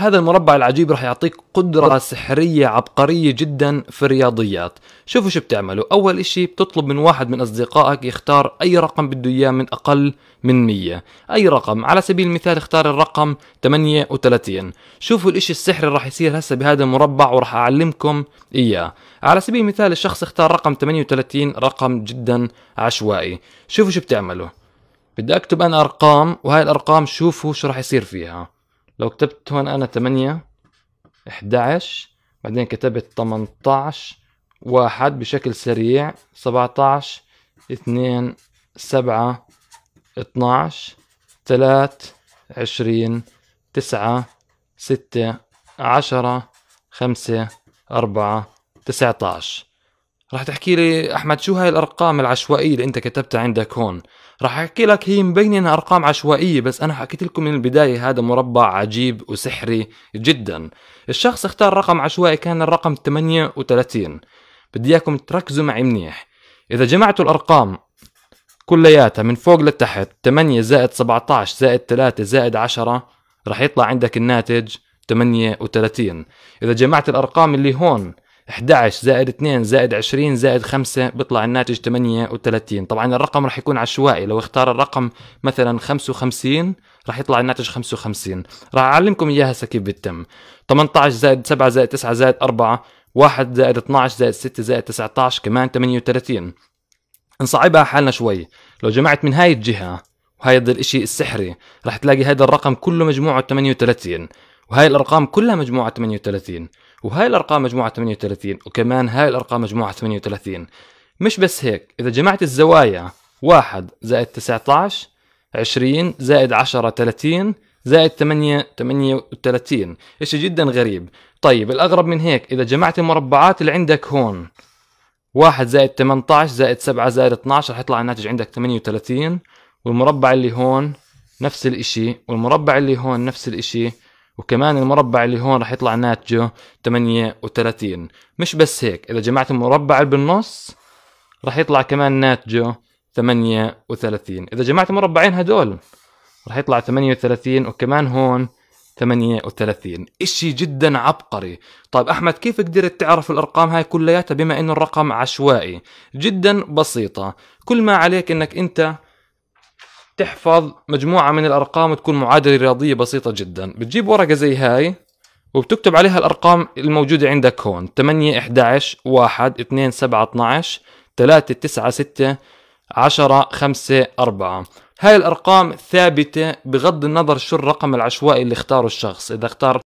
هذا المربع العجيب راح يعطيك قدرة سحرية عبقرية جدا في الرياضيات. شوفوا شو بتعملوا. أول إشي بتطلب من واحد من أصدقائك يختار أي رقم بده إياه من أقل من 100. أي رقم، على سبيل المثال اختار الرقم 38. شوفوا الإشي السحري راح يصير هسه بهذا المربع وراح أعلمكم إياه. على سبيل المثال الشخص اختار رقم 38، رقم جدا عشوائي. شوفوا شو بتعملوا. بدي أكتب أنا أرقام، وهاي الأرقام شوفوا شو راح يصير فيها. لو كتبت هون أنا 8 11 بعدين كتبت 18 1 بشكل سريع 17 2 7 12 3 20 9 6 10 5 4 19. راح تحكي لي أحمد شو هاي الأرقام العشوائية اللي أنت كتبتها عندك هون؟ راح أحكي لك هي مبينة إنها أرقام عشوائية، بس أنا حكيت لكم من البداية هذا مربع عجيب وسحري جدا. الشخص اختار رقم عشوائي كان الرقم 38. بدي إياكم تركزوا معي منيح. إذا جمعتوا الأرقام كلياتها من فوق لتحت 8 زائد 17 زائد 3 زائد 10 راح يطلع عندك الناتج 38. إذا جمعت الأرقام اللي هون 11 زائد 2 زائد 20 زائد 5 بيطلع الناتج 38. طبعا الرقم راح يكون عشوائي. لو اختار الرقم مثلا 55 راح يطلع الناتج 55. راح أعلمكم إياها هسه كيف بتتم. 18 زائد 7 زائد 9 زائد 4 1 زائد 12 زائد 6 زائد 19 كمان 38. نصعبها حالنا شوي. لو جمعت من هاي الجهة وهذا الاشي السحري راح تلاقي هذا الرقم كله مجموعه 38، وهاي الارقام كلها مجموعه 38، وهاي الارقام مجموعه 38، وكمان هاي الارقام مجموعه 38. مش بس هيك، اذا جمعت الزوايا 1 زائد 19 20 زائد 10 30 زائد 8 38، اشي جدا غريب. طيب الاغرب من هيك، اذا جمعت المربعات اللي عندك هون 1 زائد 18 زائد 7 زائد 12 رح يطلع الناتج عندك 38، والمربع اللي هون نفس الاشي، والمربع اللي هون نفس الاشي، وكمان المربع اللي هون رح يطلع ناتجه 38. مش بس هيك، اذا جمعت المربع اللي بالنص رح يطلع كمان ناتجه 38. اذا جمعت المربعين هدول رح يطلع 38، وكمان هون 38. اشي جدا عبقري. طيب احمد كيف قدرت تعرف الارقام هاي كلياتها بما انه الرقم عشوائي؟ جدا بسيطة. كل ما عليك انك انت تحفظ مجموعة من الارقام وتكون معادلة رياضية بسيطة جدا. بتجيب ورقة زي هاي وبتكتب عليها الارقام الموجودة عندك هون: 8 11 1 2 7 12 3 9 6 10 5 4. هاي الأرقام ثابتة بغض النظر شو الرقم العشوائي اللي اختاره الشخص. إذا اختار